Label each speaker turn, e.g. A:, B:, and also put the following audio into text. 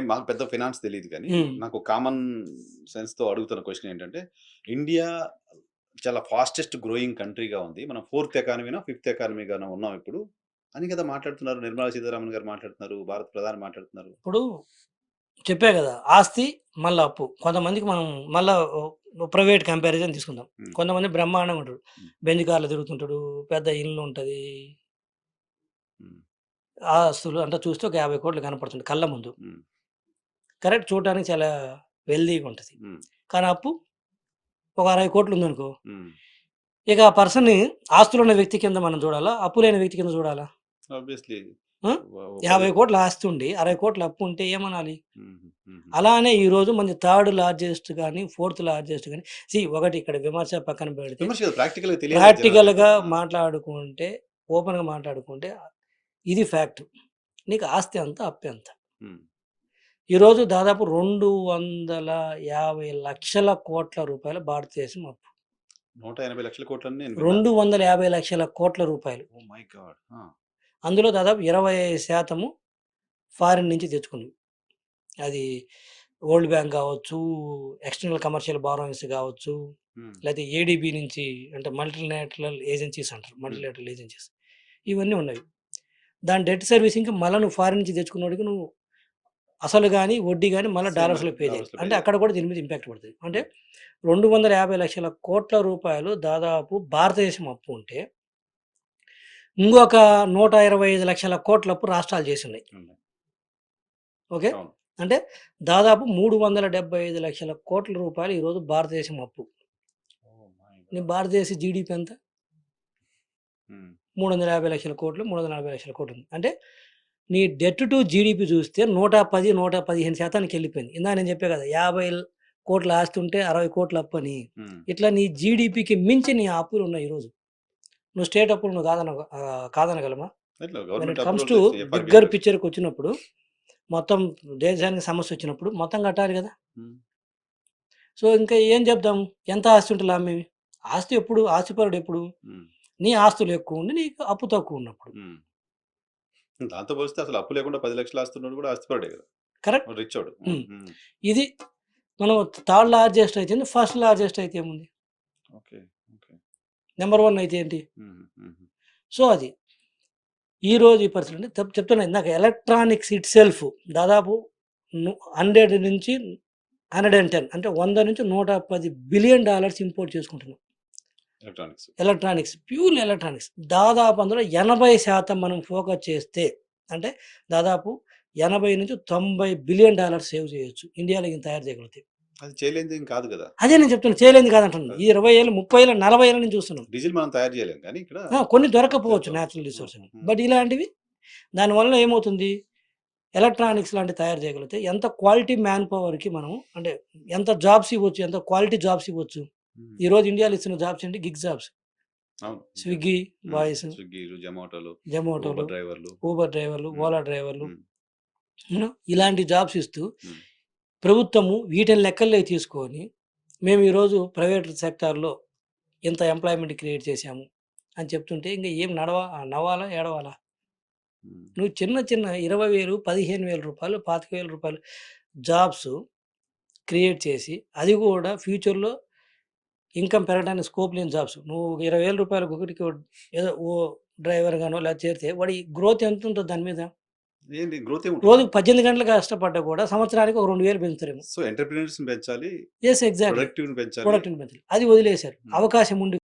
A: మాకు పెద్ద ఫైనాన్స్ తెలీదు కానీ,
B: హ్మ్.
A: నాకు కామన్ సెన్స్‌తో అడుగుతున్న క్వెషన్ ఏంటంటే, ఇండియా చాలా ఫాస్టెస్ట్ గ్రోయింగ్ కంట్రీగా ఉంది. మనం ఫోర్త్ ఎకానమీనో, ఫిఫ్త్ ఎకానమీగానో ఉన్నాం ఇప్పుడు. అని కదా మాట్లాడుతున్నారు. నిర్మలా సీతారామన్ గారు మాట్లాడుతున్నారు. భారత ప్రధాని మాట్లాడుతున్నారు.
B: ఇప్పుడు చెప్పా గదా! ఆస్తి మళ్ళా అప్పు. కొంతమందికి మనం మళ్ళా ప్రైవేట్ కంపారిజన్ తీసుకుందాం.
A: హ్మ్.
B: కొంతమంది బ్రహ్మాండంగా ఉంటాడు.
A: హ్మ్.
B: బెంజ్ కార్‌లో తిరుగుతుంటాడు. పెద్ద ఇల్లు ఉంటది.
A: హ్మ్.
B: ఆస్తులు అంతా చూస్తే ఒక 50,00,00,000 కనపడుతుంది కళ్ళ ముందు.
A: హ్మ్.
B: కరెక్ట్ చూడటానికి చాలా వెల్తీగా ఉంటది.
A: హ్మ్.
B: కానీ అప్పు ఒక 60,00,00,000 ఉందనుకో,
A: హ్మ్.
B: ఇక ఆ పర్సన్‌ని ఆస్తులున్న వ్యక్తి కింద మనం చూడాలా? అప్పు లేని వ్యక్తి కింద చూడాలా?
A: ఆబ్వియస్‌లీ
B: ఆ!
A: ఓ 10
B: 50,00,00,000 ఆస్తి ఉండి 60,00,00,000 అప్పు ఉంటే ఏమనాలి?
A: హుహు. హుహు.
B: అలానే ఈరోజు మనది థర్డ్ లార్జెస్ట్ గాని, ఫోర్త్ లార్జెస్ట్ గాని ఒకటి ఇక్కడ విమర్శ పక్కన పెడితే
A: విమర్శ కాదు. ప్రాక్టికల్‌గా తెలియాలి కదా జనాలకి.
B: ప్రాక్టికల్‌గా
A: ఆ!
B: మాట్లాడుకుంటే, ఓపెన్‌గా మాట్లాడుకుంటే ఇది ఫ్యాక్ట్. నీకు ఆస్తి ఎంత? అప్పెంత?
A: హ్మ్.
B: ఈరోజు దాదాపు 250,00,000 కోట్ల భారతదేశం అప్పు.
A: 180,00,000,00,000 నేను విన్నాను.
B: 250,00,000 కోట్ల రూపాయలు.
A: Oh my God! ఆ!
B: అందులో దాదాపు 25% ఫారిన్ నుంచి తెచ్చుకున్నవి. అది వరల్డ్ బ్యాంక్ గావచ్చు, ఎక్స్టర్నల్ కమర్షియల్ బారోయింగ్స్ గావచ్చు,
A: హ్మ్.
B: లేతే ఏడీబీ నుంచి అంటే మల్టీనేషనల్ ఏజెన్సీస్ అంటారు.
A: హ్మ్.
B: Multilateral agencies. ఇవన్నీ ఉన్నవి. దాని డెట్ సర్వీసింగ్‌కి మళ్ళా నువ్వు ఫారిన్ నుంచి తెచ్చుకున్నోడికి నువ్వు అసలు గాని, వడ్డీ గాని మళ్ళా
A: సేమ్
B: డాలర్స్‌లో పే చేయాలి.
A: డాలర్స్‌లో పే
B: అంటే
A: చేయాలి.
B: అక్కడ కూడా దీని మీద ఇంపాక్ట్ పడతది. అంటే
A: హ్మ్.
B: 250,00,000 కోట్ల రూపాయలు దాదాపు భారతదేశం అప్పు ఉంటే, ఇంకొక 125,00,000 కోట్ల అప్పు రాష్ట్రాలు చేసున్నాయి.
A: ఉన్నాయి.
B: ఓకే.
A: అవును.
B: అంటే దాదాపు 375,00,000 కోట్ల రూపాయలు ఈరోజు భారతదేశం అప్పు.
A: Oh my
B: knee
A: God!
B: భారతదేశ జీడీపీ ఎంత?
A: హ్మ్.
B: 350,00,000 కోట్లు, 340,00,000 కోట్లు ఉంది. అంటే నీ డెట్ టు జీడీపీ చూస్తే 110, 115% ఎళ్ళిపోయింది. ఇందాక నేను చెప్పా కదా! 50,00,00,000 ఆస్తి ఉంటే 60,00,00,000 అప్పని.
A: హ్మ్.
B: ఇట్లా నీ జీడీపీకి మించి నీ అప్పులున్నాయి ఈరోజు. నువ్వు స్టేట్ అప్పులు నువ్వు కాదనగలమా?
A: ఎట్లా
B: when
A: government
B: it comes
A: approval
B: to
A: తెచ్చి ఎఫ్ఆర్‌బిఐ
B: బిగ్గర్
A: నుంచి.
B: పిక్చర్‌కొచ్చినప్పుడు మొత్తం దేశానికి సమస్యొచ్చినప్పుడు మొత్తం కట్టాలి గదా!
A: హ్మ్.
B: సో, ఇంకా ఏం చెప్దాం? ఎంత ఆస్తి ఉంటే లాభమేమి? ఆస్తిపరుడెప్పుడు?
A: హ్మ్.
B: నీ ఆస్తులు ఎక్కువుండి నీకు అప్పు తక్కువున్నప్పుడు.
A: హ్మ్. దాంతో పోలిస్తే అసలు అప్పు లేకుండా 10,00,000 ఆస్తున్నోడు కూడా ఆస్తిపరుడే కదా!
B: కరెక్ట్?
A: వాడు రిచ్చోడు. హ్మ్.
B: హ్మ్.
A: హ్మ్.
B: ఇది మనం థర్డ్ లార్జెస్ట్ అయితేంది, ఫస్ట్ లార్జెస్ట్ అయితే ఏముంది?
A: ఓకే. ఓకే.
B: నంబర్ 1 అయితే ఏంటి?
A: హుహు. హుహు.
B: సో, అది. ఈరోజు ఈ పరిస్థితి అంటే చెప్తున్నా ఇందాక ఎలక్ట్రానిక్స్ ఇట్‌సెల్ఫ్ దాదాపు 100 నుంచి 110 అంటే 100-110 బిలియన్ డాలర్స్ ఇంపోర్ట్ చేసుకుంటున్నాం.
A: ఎలక్ట్రానిక్స్.
B: Pure electronics. దాదాపు అందులో 80% మనం ఫోకస్ చేస్తే అంటే దాదాపు 80-90 బిలియన్ డాలర్స్ సేవ్ చేయొచ్చు. ఇండియాలో ఇది తయారు చేయగలిగితే.
A: అది చేయలేనిదేం కాదు కదా!
B: అదే నేను చెప్తున్నా. చేయలేనిది కాదంటున్నాను.
A: అది
B: ఈ 20 ఏళ్ళు, 30 ఏళ్ళు, 40 ఏళ్ల నుంచి చూస్తున్నాం.
A: డీజిల్ మనం తయారు చేయలేం కానీ ఇక్కడ
B: కొన్ని
A: ఇటుసెల్ఫ్
B: దొరక్కపోవచ్చు
A: అవ్వచ్చు.
B: నేచురల్
A: హ్మ్.
B: రిసోర్స్ అని.
A: హ్మ్.
B: బట్ ఇలాంటివి దానివల్ల ఏమవుతుంది? ఎలక్ట్రానిక్స్ లాంటివి తయారు చేయగలిగితే ఎంత క్వాలిటీ మ్యాన్ పవర్‌కి మనం అంటే ఎంత జాబ్స్ ఇవ్వచ్చు, ఎంత క్వాలిటీ జాబ్స్ ఇవ్వచ్చు.
A: హ్మ్.
B: ఈరోజు ఇండియాలో ఇస్తున్న జాబ్స్ ఏంటి? Gig jobs.
A: అవును. నిజమే.
B: స్విగ్గీ
A: హ్మ్.
B: బాయ్స్,
A: స్విగ్గీలు, జొమాటోలు,
B: జొమాటోలు,
A: ఊబర్ డ్రైవర్లు.
B: ఊబర్ డ్రైవర్లు,
A: హ్మ్.
B: ఓలా డ్రైవర్లు
A: హ్మ్.
B: ఇలాంటి జాబ్స్ ఇస్తూ
A: హ్మ్.
B: ప్రభుత్వము వీటిని లెక్కల్లోకి తీసుకొని మేము ఈరోజు ప్రైవేట్ సెక్టార్‌లో ఇంత ఎంప్లాయ్‌మెంట్ క్రియేట్ చేశాము అని చెప్తుంటే ఇంక ఏం నవ్వాలా? ఏడవాలా?
A: హ్మ్.
B: నువ్వు చిన్న చిన్న 20,000, 15,000 రూపాయలు, 25,000 జాబ్స్ క్రియేట్ చేసి అది కూడా ఫ్యూచర్‌లో ఇన్‌కమ్ పెరగడానికి స్కోప్ లేని జాబ్స్. నువ్వు రూ. 20,000 ఒకటికి ఏదో డ్రైవర్‌గానో ఇలా చేరితే వాడి గ్రోత్ ఎంతుంటది దాని మీద?
A: ఏంటి గ్రోత్ ఏముంటదా?
B: రోజుకి 18 గంటలు కష్టపడ్డా కూడా సంవత్సరానికి ఒక 2,000 పెంచుతారేమో.
A: సో, ఎంటర్‌ప్రెన్యూర్స్‌ని పెంచాలి.
B: యెస్. ఎగ్జాక్ట్‌లీ.
A: ప్రొడక్టివిటీని పెంచాలి.
B: ప్రొడక్ట్‌ని పెంచాలి. అది వదిలేసారు.
A: హ్మ్.
B: అవకాశం ఉండి